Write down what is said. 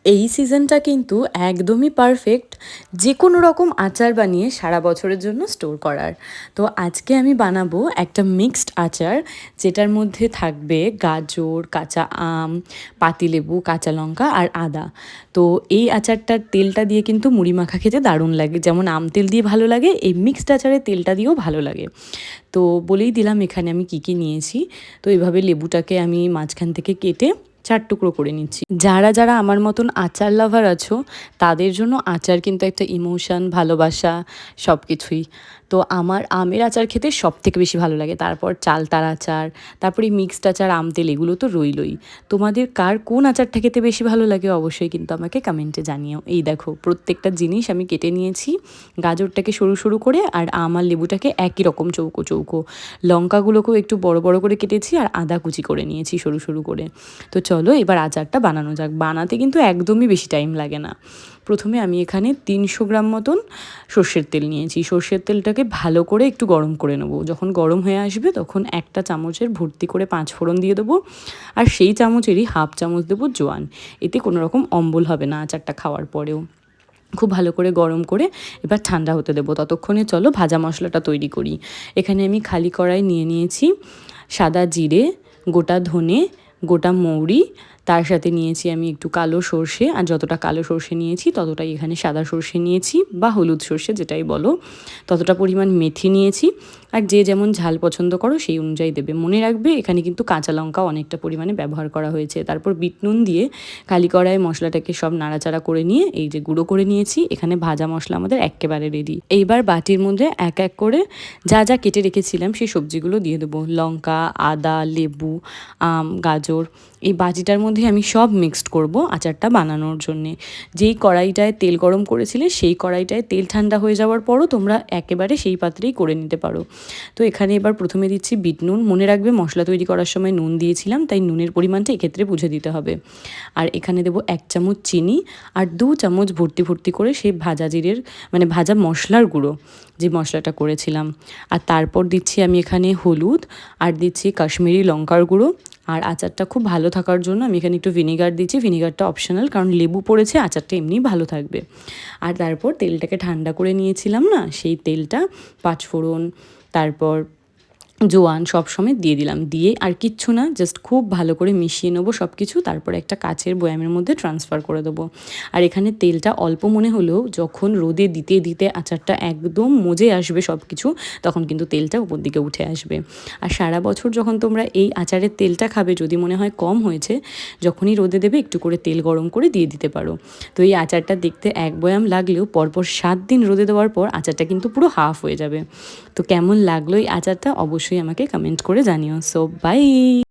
এই সিজনটা কিন্তু একদমই পারফেক্ট যে কোনো রকম আচার বানিয়ে সারা বছরের জন্য স্টোর করার। তো আজকে আমি বানাবো একটা মিক্সড আচার, যেটার মধ্যে থাকবে গাজর, কাঁচা আম, পাতিলেবু, কাঁচা লঙ্কা আর আদা। তো এই আচারটার তেলটা দিয়ে কিন্তু মুড়ি মাখা খেতে দারুণ লাগে, যেমন আম তেল দিয়ে ভালো লাগে, এই মিক্সড আচারের তেলটা দিয়েও ভালো লাগে। তো বলেই দিলাম এখানে আমি কী কী নিয়েছি। তো এইভাবে লেবুটাকে আমি মাঝখান থেকে কেটে 4 টুকরো করে নিচ্ছি। যারা যারা আমার মতন আচার লাভার আছো, তাদের জন্য আচার কিন্তু একটা ইমোশন, ভালোবাসা সব কিছুই। তো আমার আমের আচার খেতে সবথেকে বেশি ভালো লাগে, তারপর চালতার আচার, তারপরে মিক্সড আচার, আম তেল, এগুলো তো রইলই। তোমাদের কার কোন আচারটা খেতে বেশি ভালো লাগে অবশ্যই কিন্তু আমাকে কমেন্টে জানিও। এই দেখো প্রত্যেকটা জিনিস আমি কেটে নিয়েছি, গাজরটাকে সরু সরু করে আর আম আর লেবুটাকে একই রকম চৌকো চৌকো, লঙ্কাগুলোকেও একটু বড় বড় করে কেটেছি আর আদা কুচি করে নিয়েছি সরু সরু করে। তো চলো এবার আচারটা বানানো যাক। বানাতে কিন্তু একদমই বেশি টাইম লাগে না। প্রথমে আমি এখানে 300 গ্রাম মতন সর্ষের তেল নিয়েছি। সর্ষের তেলটাকে ভালো করে একটু গরম করে নেবো। যখন গরম হয়ে আসবে তখন একটা চামচের ভর্তি করে 5 ফোড়ন দিয়ে দেবো, আর সেই চামচেরই হাফ চামচ দেবো জোয়ান। এতে কোনো রকম অম্বল হবে না আচারটা খাওয়ার পরেও। খুব ভালো করে গরম করে এবার ঠান্ডা হতে দেবো। ততক্ষণে চলো ভাজা মশলাটা তৈরি করি। এখানে আমি খালি কড়াই নিয়ে নিয়েছি সাদা জিরে, গোটা ধনে, গোটা মৌরি, তার সাথে নিয়েছি আমি একটু কালো সর্ষে, আর যতটা কালো সর্ষে নিয়েছি ততটাই এখানে সাদা সর্ষে নিয়েছি বা হলুদ সর্ষে যেটাই বলো, ততটা পরিমাণ মেথি নিয়েছি। আর যে যেমন ঝাল পছন্দ করো সেই অনুযায়ী দেবে। মনে রাখবে এখানে কিন্তু কাঁচা লঙ্কা অনেকটা পরিমাণে ব্যবহার করা হয়েছে। তারপর বিট নুন দিয়ে কালি কড়ায় মশলাটাকে সব নাড়াচাড়া করে নিয়ে এই যে গুঁড়ো করে নিয়েছি, এখানে ভাজা মশলা আমাদের একেবারে রেডি। এইবার বাটির মধ্যে এক এক করে যা যা কেটে রেখেছিলাম সেই সবজিগুলো দিয়ে দেবো। লঙ্কা, আদা, লেবু, আম, গাজর, এই বাটিটার মধ্যে আমি সব মিক্সড করব আচারটা বানানোর জন্যে। যেই কড়াইটায় তেল গরম করেছিলে সেই কড়াইটায় তেল ঠান্ডা হয়ে যাওয়ার পরও তোমরা একেবারে সেই পাত্রেই করে নিতে পারো। তো এখানে এবার প্রথমে দিচ্ছি বিট নুন। মনে রাখবে মশলা তৈরি করার সময় নুন দিয়েছিলাম, তাই নুনের পরিমাণটা এক্ষেত্রে বুঝে দিতে হবে। আর এখানে দেবো 1 চামচ চিনি, আর 2 চামচ ভর্তি ভর্তি করে সেই ভাজা জিরের মানে ভাজা মশলার গুঁড়ো, যে মশলাটা করেছিলাম। আর তারপর দিচ্ছি আমি এখানে হলুদ, আর দিচ্ছি কাশ্মীরি লঙ্কার গুঁড়ো। আর আচারটা খুব ভালো থাকার জন্য আমি এখানে একটু ভিনিগার দিচ্ছি। ভিনিগারটা অপশনাল, কারণ লেবু পড়েছে, আচারটা এমনিই ভালো থাকবে। আর তারপর তেলটাকে ঠান্ডা করে নিয়েছিলাম না, সেই তেলটা 5 ফোড়ন, তারপর জোয়ান সব সময় দিয়ে দিলাম। দিয়ে আর কিচ্ছু না, জাস্ট খুব ভালো করে মিশিয়ে নেবো সব কিছু। তারপরে একটা কাচের বয়ামের মধ্যে ট্রান্সফার করে দেবো। আর এখানে তেলটা অল্প মনে হলেও যখন রোদে দিতে দিতে আচারটা একদম মজে আসবে সব কিছু, তখন কিন্তু তেলটা উপর দিকে উঠে আসবে। আর সারা বছর যখন তোমরা এই আচারের তেলটা খাবে, যদি মনে হয় কম হয়েছে, যখনই রোদে দেবে একটু করে তেল গরম করে দিয়ে দিতে পারো। তো এই আচারটা দেখতে এক বয়াম লাগলেও পরপর 7 দিন রোদে দেওয়ার পর আচারটা কিন্তু পুরো হাফ হয়ে যাবে। তো কেমন লাগলো এই আচারটা অবশ্যই আমাকে কমেন্ট করে জানিও। So by.